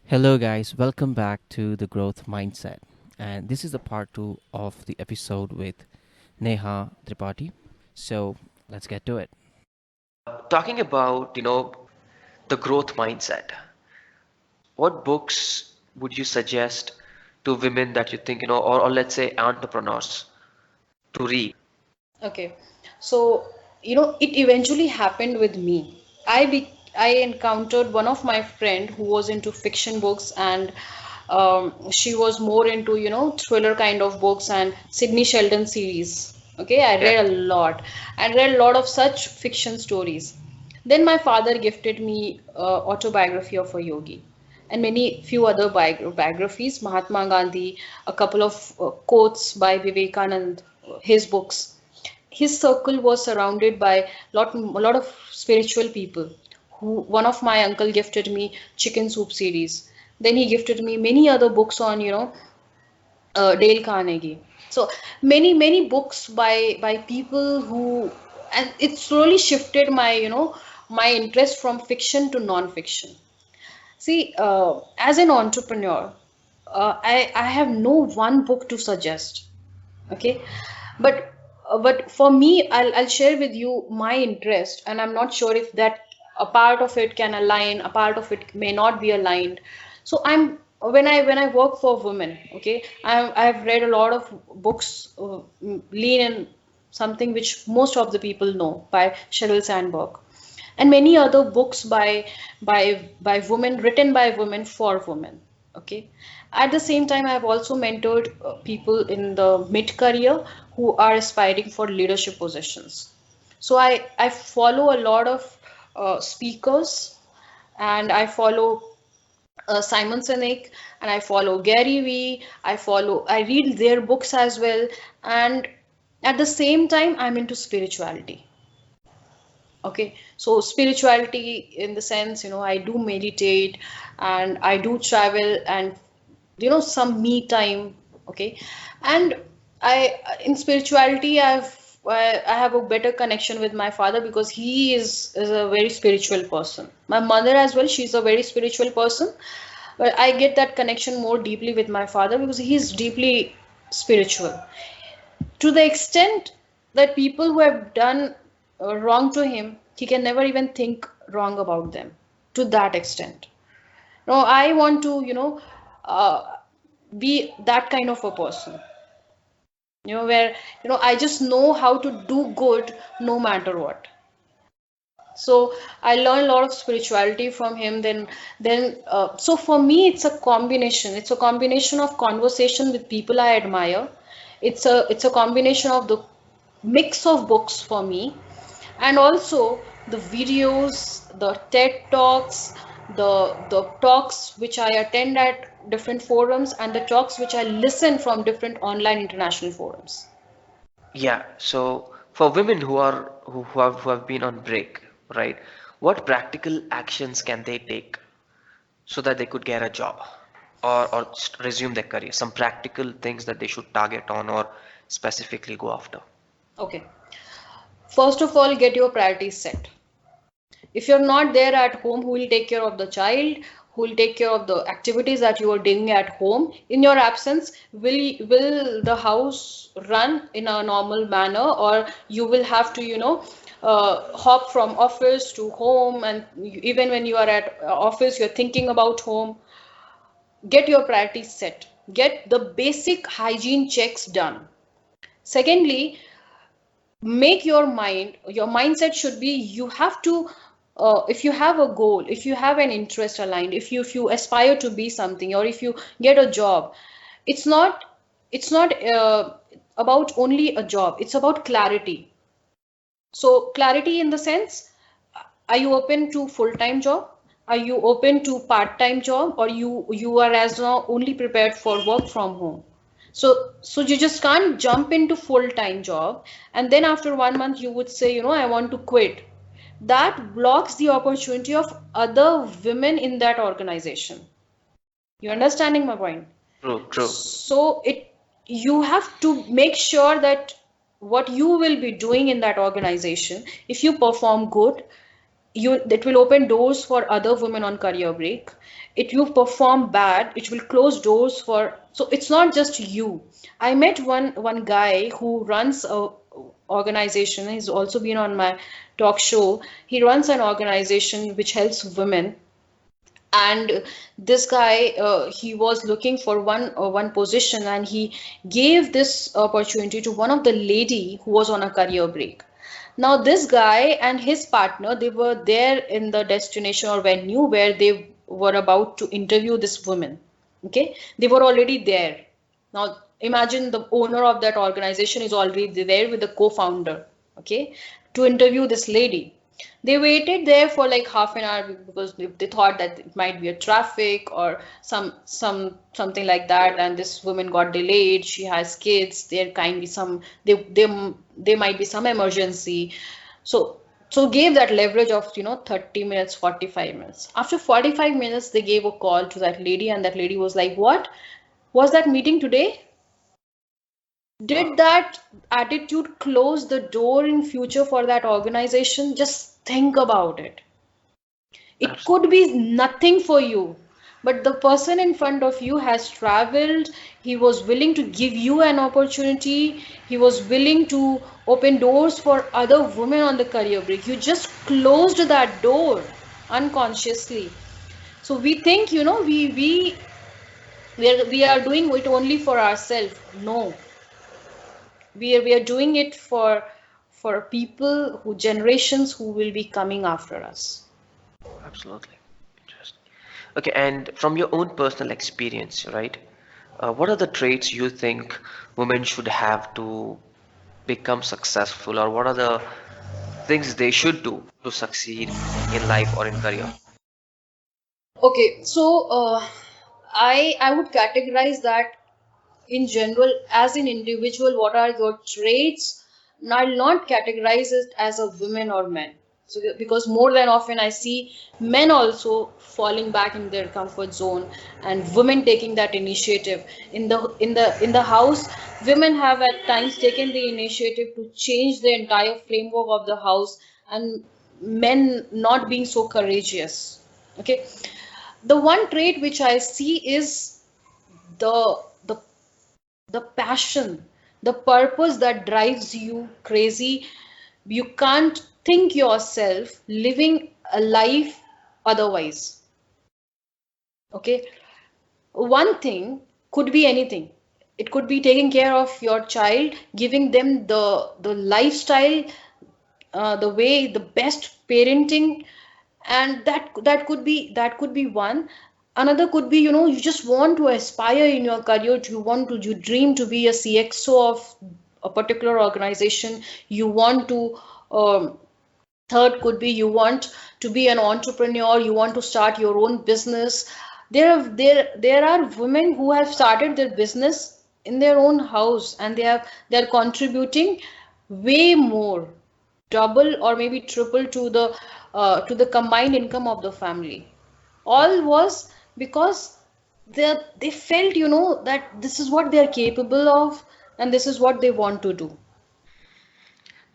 Hello, guys. Welcome back to the Growth Mindset. And this is the part two of the episode with Neha Tripathi. So let's get to it. Talking about, the growth mindset, what books would you suggest to women that you think, or let's say entrepreneurs to read? Okay, so it eventually happened with me. I encountered one of my friend who was into fiction books, and she was more into thriller kind of books and Sydney Sheldon series. Okay, I Yeah. read a lot and read a lot of such fiction stories. Then my father gifted me autobiography of a yogi and many few other biographies, Mahatma Gandhi, a couple of quotes by Vivekanand, his books. His circle was surrounded by a lot of spiritual people. Who One of my uncle gifted me Chicken Soup series. Then he gifted me many other books on Dale Carnegie. So many books by people who, and it slowly shifted my interest from fiction to non-fiction. See, as an entrepreneur, I have no one book to suggest. Okay, but but for me, I'll share with you my interest, and I'm not sure if that a part of it can align, a part of it may not be aligned. So I'm when I work for women, okay, I've read a lot of books, lean in something which most of the people know by Sheryl Sandberg, and many other books by women, written by women for women. Okay, at the same time, I have also mentored people in the mid career who are aspiring for leadership positions. So I follow a lot of speakers, and I follow Simon Sinek, and I follow Gary Vee. I read their books as well, and at the same time, I'm into spirituality. Okay, so spirituality in the sense, I do meditate and I do travel and some me time. Okay, and in spirituality, I have a better connection with my father because he is a very spiritual person. My mother as well, she's a very spiritual person, but I get that connection more deeply with my father because he's deeply spiritual, to the extent that people who have done wrong to him, he can never even think wrong about them, to that extent. No, I want to, uh, be that kind of a person, where, I just know how to do good no matter what. So I learned a lot of spirituality from him. So for me, it's a combination. It's a combination of conversation with people I admire. It's a combination of the mix of books for me, and also the videos, the TED talks, the talks which I attend at different forums, and the talks which I listen from different online international forums. Yeah. So for women who have been on break, right? What practical actions can they take so that they could get a job or resume their career? Some practical things that they should target on or specifically go after. Okay. First of all, get your priorities set. If you're not there at home, who will take care of the child? Who will take care of the activities that you are doing at home? In your absence, will the house run in a normal manner, or you will have to, hop from office to home, and even when you are at office, you're thinking about home. Get your priorities set. Get the basic hygiene checks done. Secondly, make your mindset should be, you have to, if you have a goal, if you have an interest aligned, if you aspire to be something, or if you get a job, it's not about only a job, it's about clarity. So clarity in the sense, are you open to full-time job? Are you open to part-time job? Or you are as now only prepared for work from home? So you just can't jump into full-time job and then after 1 month you would say, I want to quit. That blocks the opportunity of other women in that organization. You understanding my point? True, true. So you have to make sure that what you will be doing in that organization, if you perform good, you that will open doors for other women on career break. If you perform bad, it will close doors for. So it's not just you. I met one guy who runs a organization. He's also been on my talk show. He runs an organization which helps women, and this guy, he was looking for one position, and he gave this opportunity to one of the lady who was on a career break. Now this guy and his partner, they were there in the destination or venue where they were about to interview this woman. Okay, they were already there. Now imagine the owner of that organization is already there with the co-founder, okay, to interview this lady. They waited there for like half an hour because they thought that it might be a traffic or something like that, and this woman got delayed. She has kids. There can be some there might be some emergency. So gave that leverage of 30 minutes, 45 minutes. After 45 minutes, they gave a call to that lady, and that lady was like, "What was that meeting today? Did Wow, that attitude close the door in future for that organization? Just think about it. It could absolutely. be nothing for you, but the person in front of you has traveled. He was willing to give you an opportunity. He was willing to open doors for other women on the career break. You just closed that door unconsciously. So we think, we are doing it only for ourselves. No, we are doing it for people who generations who will be coming after us. Absolutely. Interesting. Okay, and from your own personal experience, right? What are the traits you think women should have to become successful, or what are the things they should do to succeed in life or in career? Okay, so I would categorize that in general as an individual. What are your traits? I'll not categorize it as a women or men. So because more than often I see men also falling back in their comfort zone, and women taking that initiative in the house. Women have at times taken the initiative to change the entire framework of the house, and men not being so courageous. Okay, the one trait which I see is the the the passion, the purpose that drives you crazy. You can't think yourself living a life otherwise. Okay, one thing could be anything. It could be taking care of your child, giving them the lifestyle, the way, the best parenting, and that could be one. Another could be, you just want to aspire in your career. You dream to be a CXO of a particular organization. You want to um, third could be you want to be an entrepreneur. You want to start your own business. There are women who have started their business in their own house, and they're contributing way more, double or maybe triple to the combined income of the family. All was because they felt, that this is what they're capable of, and this is what they want to do.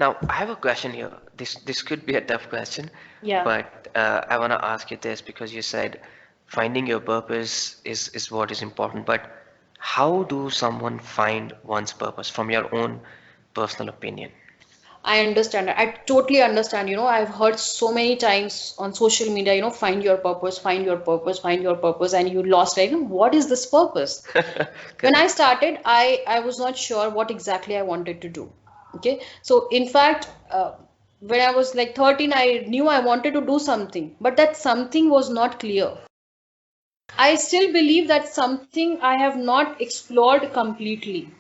Now, I have a question here. This could be a tough question, Yeah. but I want to ask you this because you said finding your purpose is what is important. But how do someone find one's purpose from your own personal opinion? I understand. I totally understand. I've heard so many times on social media, find your purpose, find your purpose, find your purpose, and you lost, like, what is this purpose? When I Correct. started, I was not sure what exactly I wanted to do. Okay. So, in fact, when I was like 13, I knew I wanted to do something, but that something was not clear. I still believe that something I have not explored completely.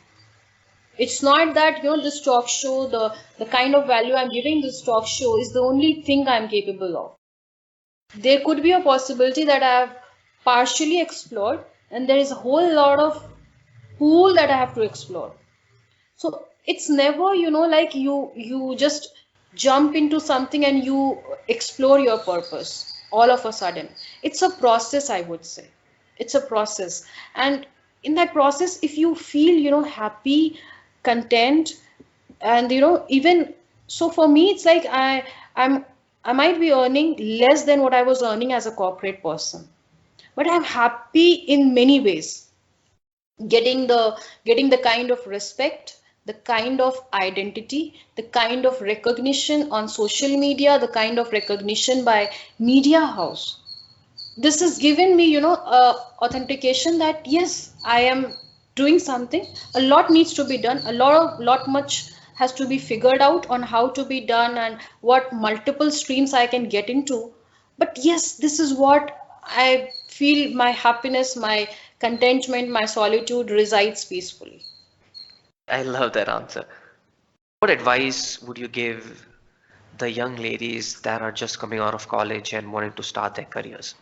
It's not that, this talk show, the kind of value I'm giving this talk show is the only thing I'm capable of. There could be a possibility that I have partially explored, and there is a whole lot of pool that I have to explore. So it's never, like you just jump into something and you explore your purpose all of a sudden. It's a process, I would say. It's a process. And in that process, if you feel, happy, content, and even so, for me, it's like I'm I might be earning less than what I was earning as a corporate person, but I'm happy in many ways, getting the kind of respect, the kind of identity, the kind of recognition on social media, the kind of recognition by media house. This has given me, authentication that yes, I am doing something. A lot needs to be done, a lot much has to be figured out on how to be done and what multiple streams I can get into. But yes, this is what I feel my happiness, my contentment, my solitude resides peacefully. I love that answer. What advice would you give the young ladies that are just coming out of college and wanting to start their careers?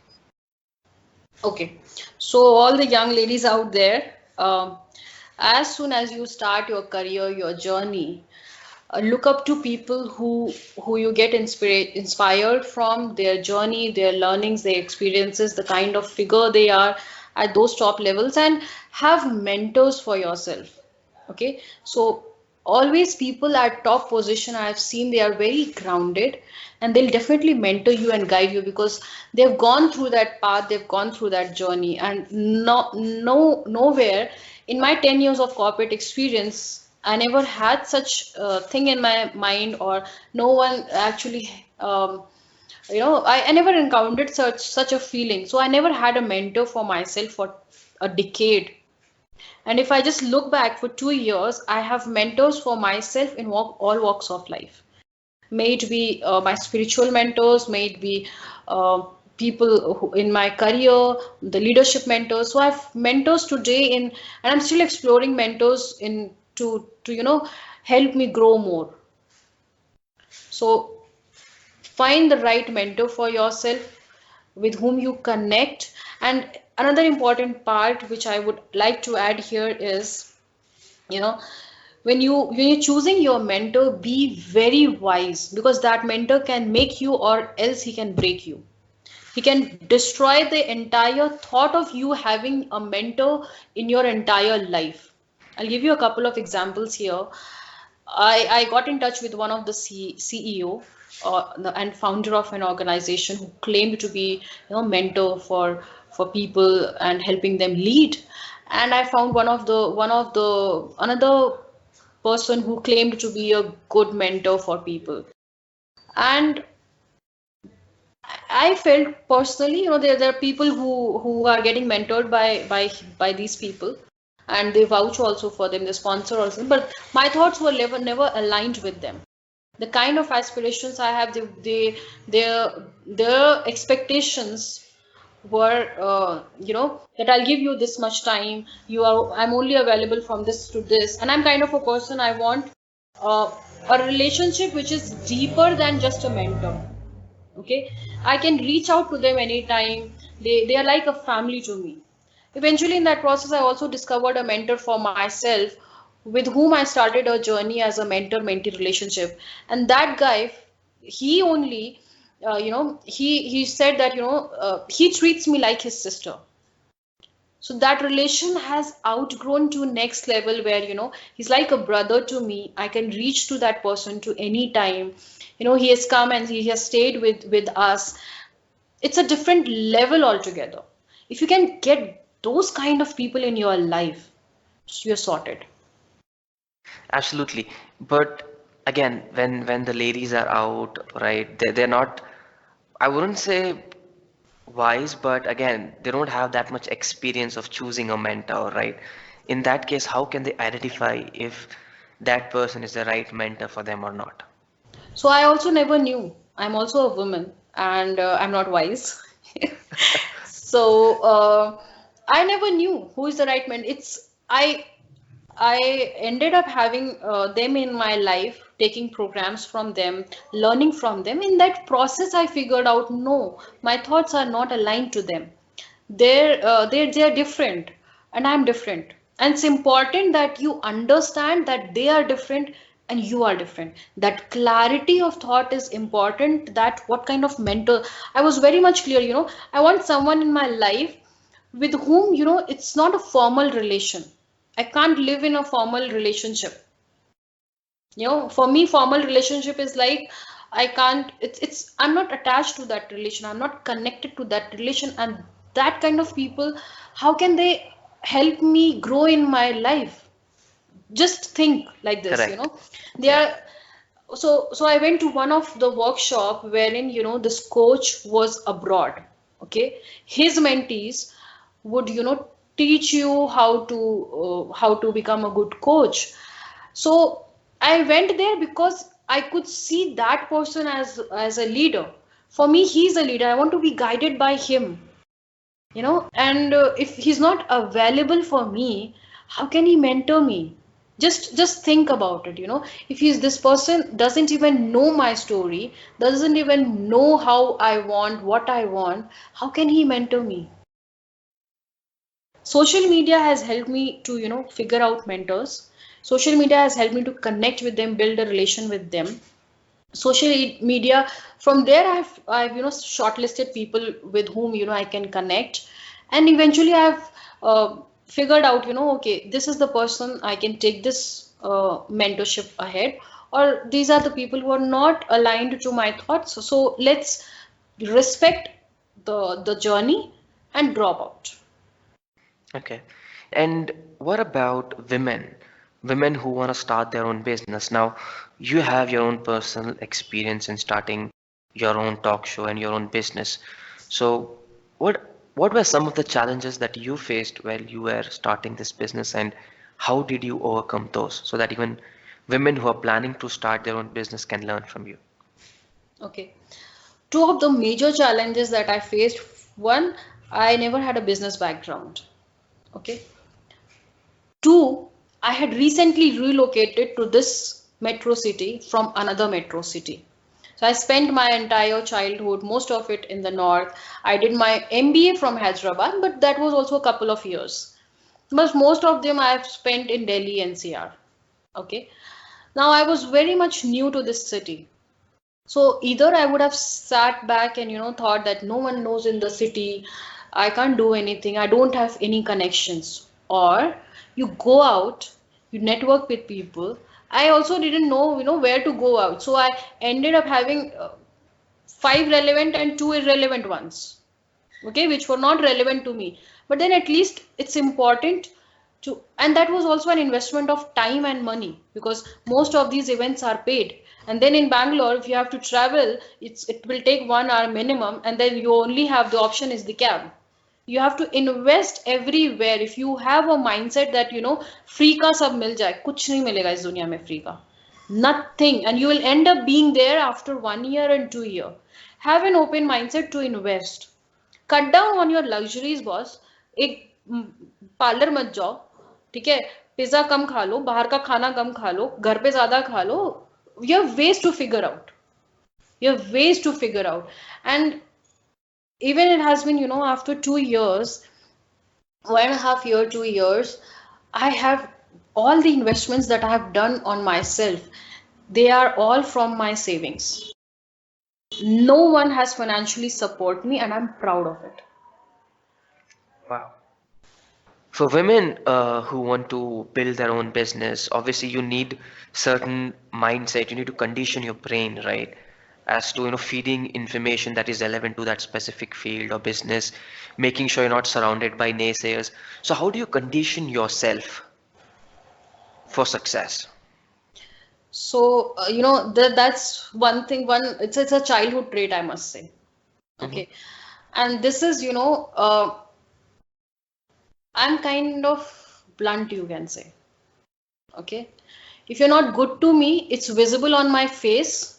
Okay, so all the young ladies out there, as soon as you start your career, your journey, look up to people who you get inspired from their journey, their learnings, their experiences, the kind of figure they are at those top levels, and have mentors for yourself. Okay, so always people at top position I have seen, they are very grounded, and they'll definitely mentor you and guide you because they've gone through that path, they've gone through that journey. And nowhere in my 10 years of corporate experience I never had such a thing in my mind, or no one actually I never encountered such a feeling. So I never had a mentor for myself for a decade. And if I just look back for 2 years, I have mentors for myself in all walks of life. May it be my spiritual mentors, may it be people in my career, the leadership mentors. So I have mentors today and I'm still exploring mentors in to help me grow more. So find the right mentor for yourself with whom you connect. And another important part which I would like to add here is, you know when you're choosing your mentor, be very wise, because that mentor can make you or else he can break you. He can destroy the entire thought of you having a mentor in your entire life. I'll give you a couple of examples here. I got in touch with one of the CEO and founder of an organization who claimed to be, mentor for people and helping them lead. And I found one of the another person who claimed to be a good mentor for people. And I felt personally, there are people who are getting mentored by these people, and they vouch also for them, they sponsor also. But my thoughts were never aligned with them. The kind of aspirations I have, their expectations were, that I'll give you this much time. I'm only available from this to this, and I'm kind of a person I want uh, a relationship which is deeper than just a mentor. Okay, I can reach out to them anytime. They are like a family to me. Eventually in that process I also discovered a mentor for myself, with whom I started a journey as a mentor mentee relationship. And that guy, he only he said that he treats me like his sister. So that relation has outgrown to next level where, he's like a brother to me. I can reach to that person to any time. He has come and he has stayed with us. It's a different level altogether. If you can get those kind of people in your life, you're sorted. Absolutely. But again, when the ladies are out, right, they're not, I wouldn't say wise, but again, they don't have that much experience of choosing a mentor, right? In that case, how can they identify if that person is the right mentor for them or not? So I also never knew. I'm also a woman and I'm not wise. So I never knew who is the right man. I ended up having them in my life, taking programs from them, learning from them. In that process, I figured out no, my thoughts are not aligned to them. They're different, and I'm different. And it's important that you understand that they are different and you are different. That clarity of thought is important. That what kind of mentor, I was very much clear. I want someone in my life with whom, it's not a formal relation. I can't live in a formal relationship. For me, formal relationship is like, I can't, I'm not attached to that relation. I'm not connected to that relation. And That kind of people, how can they help me grow in my life? Just think like this, you Correct. know. They Yeah. are, so I went to one of the workshop wherein, you know, this coach was abroad. Okay, his mentees would, you know, teach you how to become a good coach. So I went there because I could see that person as a leader. For me, he's a leader. I want to be guided by him, you know. And if he's not available for me, how can he mentor me? Just think about it, you know. If he's this person doesn't even know my story, doesn't even know how I want, what I want, how can he mentor me? Social media has helped me to, you know, figure out mentors. Social media has helped me to connect with them, build a relation with them. Social media, from there I've, you know, shortlisted people with whom, you know, I can connect. And eventually I've figured out, you know, okay, this is the person I can take this mentorship ahead, or these are the people who are not aligned to my thoughts, so let's respect the journey and drop out. Okay. And what about women? Women who want to start their own business. Now, you have your own personal experience in starting your own talk show and your own business. So, what were some of the challenges that you faced while you were starting this business, and how did you overcome those so that even women who are planning to start their own business can learn from you? Okay, two of the major challenges that I faced: one, I never had a business background. Okay. Two, I had recently relocated to this metro city from another metro city. So I spent my entire childhood, most of it in the north. I did my MBA from Hyderabad, but that was also a couple of years. But most of them I have spent in Delhi NCR. Okay. Now I was very much new to this city. So either I would have sat back and, you know, thought that no one knows in the city, I can't do anything, I don't have any connections. Or you go out, you network with people. I also didn't know, you know, where to go out. So I ended up having five relevant and two irrelevant ones, okay, which were not relevant to me. But then at least it's important to, and that was also an investment of time and money, because most of these events are paid. And then in Bangalore, if you have to travel, it will take 1 hour minimum, and then you only have the option is the cab. You have to invest everywhere. If you have a mindset that, you know, free का सब मिल जाए, कुछ नहीं मिलेगा इस दुनिया में free का, nothing, and you will end up being there after 1 year and 2 year. Have an open mindset to invest. Cut down on your luxuries boss. एक पार्लर मत जाओ, ठीक है, पिज्जा कम खा लो, बाहर का खाना कम खा लो, घर पे ज्यादा खा लो. You have ways to figure out, you have ways to figure out. And even it has been, you know, after 2 years, 1.5 year, 2 years, I have all the investments that I have done on myself, they are all from my savings. No one has financially support me, and I'm proud of it. Wow. For women who want to build their own business, obviously you need certain mindset. You need to condition your brain, right? As to, feeding information that is relevant to that specific field or business, making sure you're not surrounded by naysayers. So how do you condition yourself for success? So, you know, that's one thing, it's a childhood trait, I must say. Hmm. Okay. And this is, you know, I'm kind of blunt, you can say. Okay. If you're not good to me, it's visible on my face.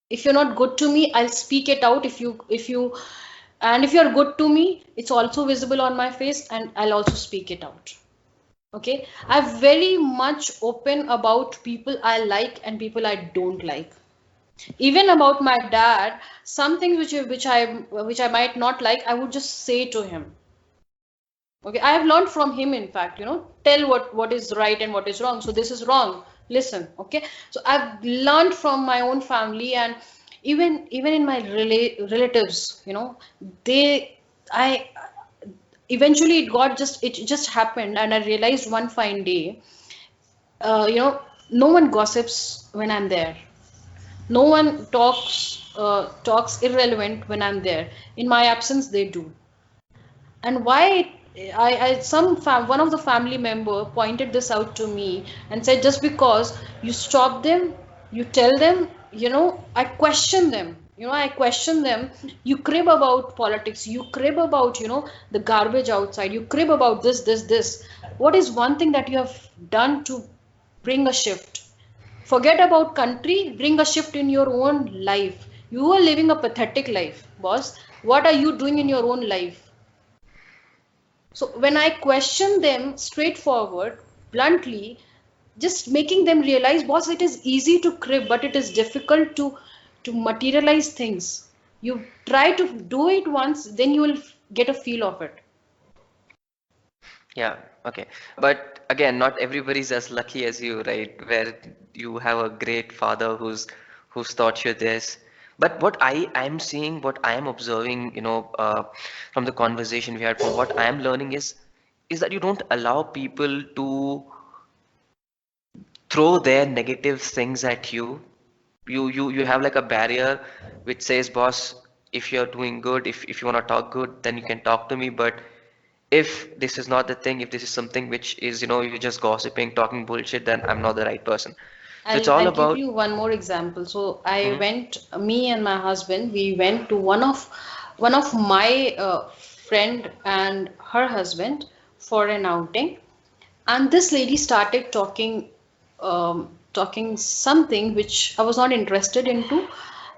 If you're not good to me, I'll speak it out. And if you're good to me, it's also visible on my face, and I'll also speak it out. Okay. I'm very much open about people I like and people I don't like. Even about my dad, some things which I might not like, I would just say to him. Okay, I have learned from him, in fact, you know, tell what is right and what is wrong. So this is wrong, listen. Okay, so I've learned from my own family, and even in my relatives, you know, they I eventually it just happened, and I realized one fine day, you know, no one gossips when I'm there. No one talks irrelevant when I'm there. In my absence, they do. And why one of the family member pointed this out to me and said, just because you stop them, you tell them, I question them, you crib about politics, you crib about, the garbage outside, you crib about this. What is one thing that you have done to bring a shift? Forget about country, bring a shift in your own life. You are living a pathetic life, boss. What are you doing in your own life? So when I question them straightforward, bluntly, just making them realize, boss, it is easy to crib, but it is difficult to materialize things. You try to do it once, then you will get a feel of it. Yeah, okay. But again, not everybody's as lucky as you, right? Where you have a great father who's taught you this. But what I'm seeing, what I am observing, from the conversation we had, from what I am learning is that you don't allow people to throw their negative things at you. You have like a barrier which says, boss, if you're doing good, if you want to talk good, then you can talk to me. But if this is not the thing, if this is something which is, you're just gossiping, talking bullshit, then I'm not the right person. So it's all I'll give about. you one more example. So I Mhm. went, me and my husband, we went to one of my friend and her husband for an outing, and this lady started talking something which I was not interested into,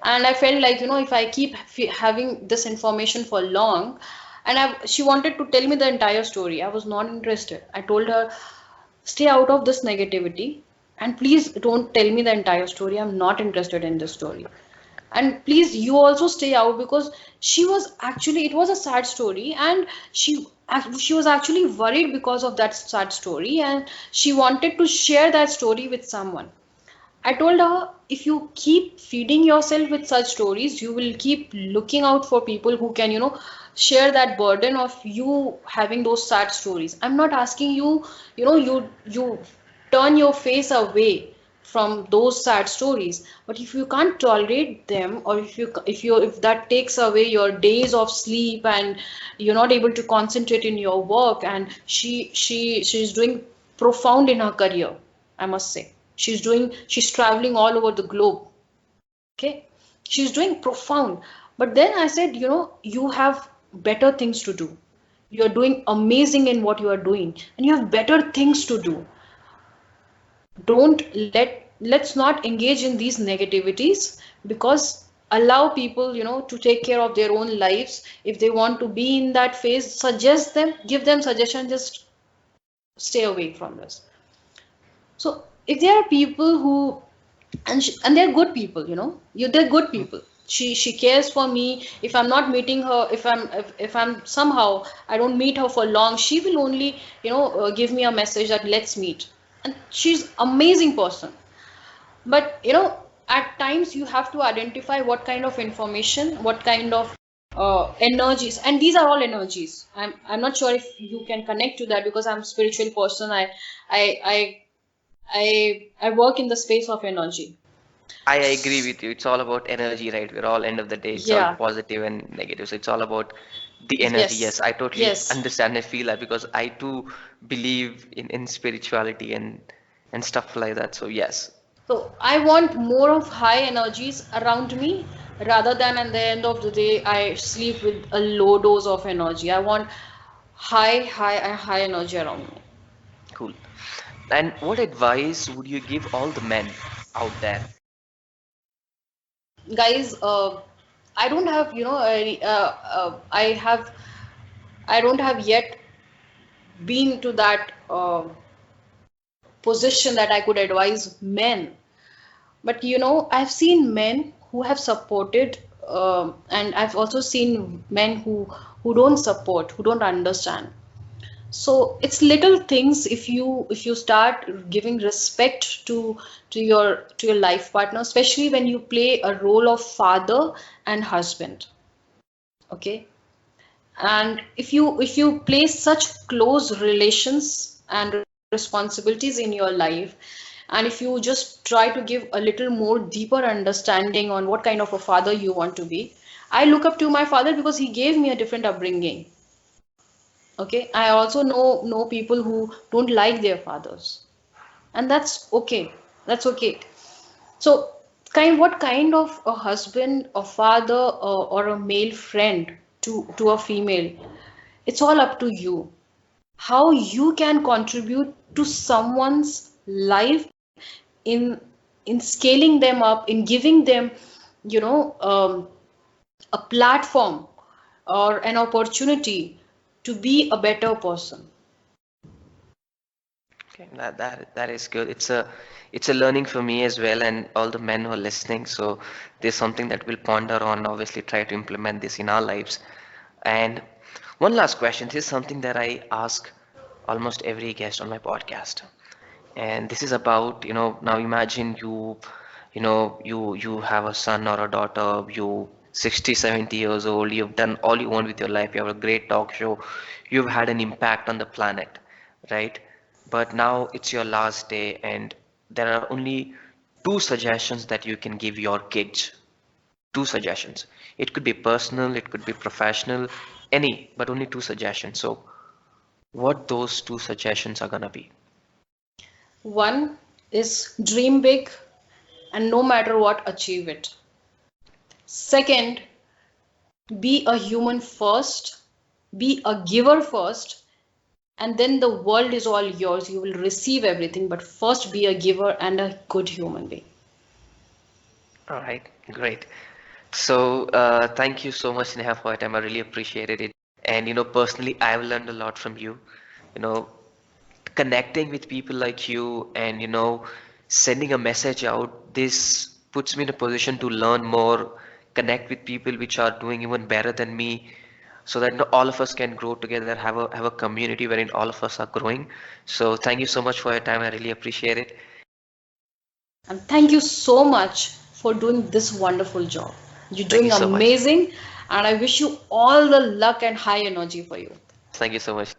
and I felt like, if I keep having this information for long, and she wanted to tell me the entire story. I was not interested. I told her, stay out of this negativity, and please don't tell me the entire story. I'm not interested in this story. And please, you also stay out, because it was a sad story, and she was actually worried because of that sad story, and she wanted to share that story with someone. I told her, if you keep feeding yourself with such stories, you will keep looking out for people who can, share that burden of you having those sad stories. I'm not asking you, you turn your face away from those sad stories. But if you can't tolerate them, or if that takes away your days of sleep, and you're not able to concentrate in your work, and she's doing profound in her career, I must say. She's traveling all over the globe. Okay. She's doing profound. But then I said, you have better things to do. You're doing amazing in what you are doing, and you have better things to do. Let's not engage in these negativities, because allow people, to take care of their own lives. If they want to be in that phase, suggest them, give them suggestion, just stay away from this. So if there are people who, and they're good people, they're good people. She cares for me. If I'm not meeting her, if I'm somehow I don't meet her for long, she will only, give me a message that let's meet. And she's amazing person. But at times you have to identify what kind of information, what kind of energies, and these are all energies. I'm not sure if you can connect to that, because I'm a spiritual person. I I I work in the space of energy. I agree with you. It's all about energy, right? We're all, end of the day, it's all Yeah. positive and negative. So it's all about the energy. Yes, Yes. I totally Yes. understand and feel that because I too believe in spirituality and stuff like that. So yes. So I want more of high energies around me, rather than at the end of the day I sleep with a low dose of energy. I want high energy around me. Cool. And what advice would you give all the men out there? Guys, I don't have, I don't have yet been to that position that I could advise men. But I've seen men who have supported, and I've also seen men who don't support, who don't understand. So it's little things. If you start giving respect to your life partner, especially when you play a role of father and husband. Okay. And if you place such close relations and responsibilities in your life, and if you just try to give a little more deeper understanding on what kind of a father you want to be. I look up to my father because he gave me a different upbringing. Okay, I also know people who don't like their fathers, and that's okay. That's okay. So, what kind of a husband, a father, or a male friend to a female? It's all up to you. How you can contribute to someone's life in in scaling them up, in giving them, you know, a platform or an opportunity to be a better person. Okay, that is good. It's a learning for me as well, and all the men who are listening. So there's something that we'll ponder on. Obviously, try to implement this in our lives. And one last question. This is something that I ask almost every guest on my podcast. And this is about, now imagine you have a son or a daughter, you 60, 70 years old, you've done all you want with your life, you have a great talk show, you've had an impact on the planet, right? But now it's your last day, and there are only two suggestions that you can give your kids. Two suggestions. It could be personal, it could be professional, any, but only two suggestions. So what those two suggestions are gonna be? One is dream big and no matter what, achieve it. Second, be a human first, be a giver first, and then the world is all yours. You will receive everything, but first be a giver and a good human being. All right, great. So, thank you so much, Neha, for your time. I really appreciated it. And, personally, I've learned a lot from you. You know, Connecting with people like you and, sending a message out, this puts me in a position to learn more, connect with people which are doing even better than me, so that all of us can grow together, have a community wherein all of us are growing. So, thank you so much for your time. I really appreciate it. And thank you so much for doing this wonderful job. You're Thank you doing so much. amazing, and I wish you all the luck and high energy for you. Thank you so much.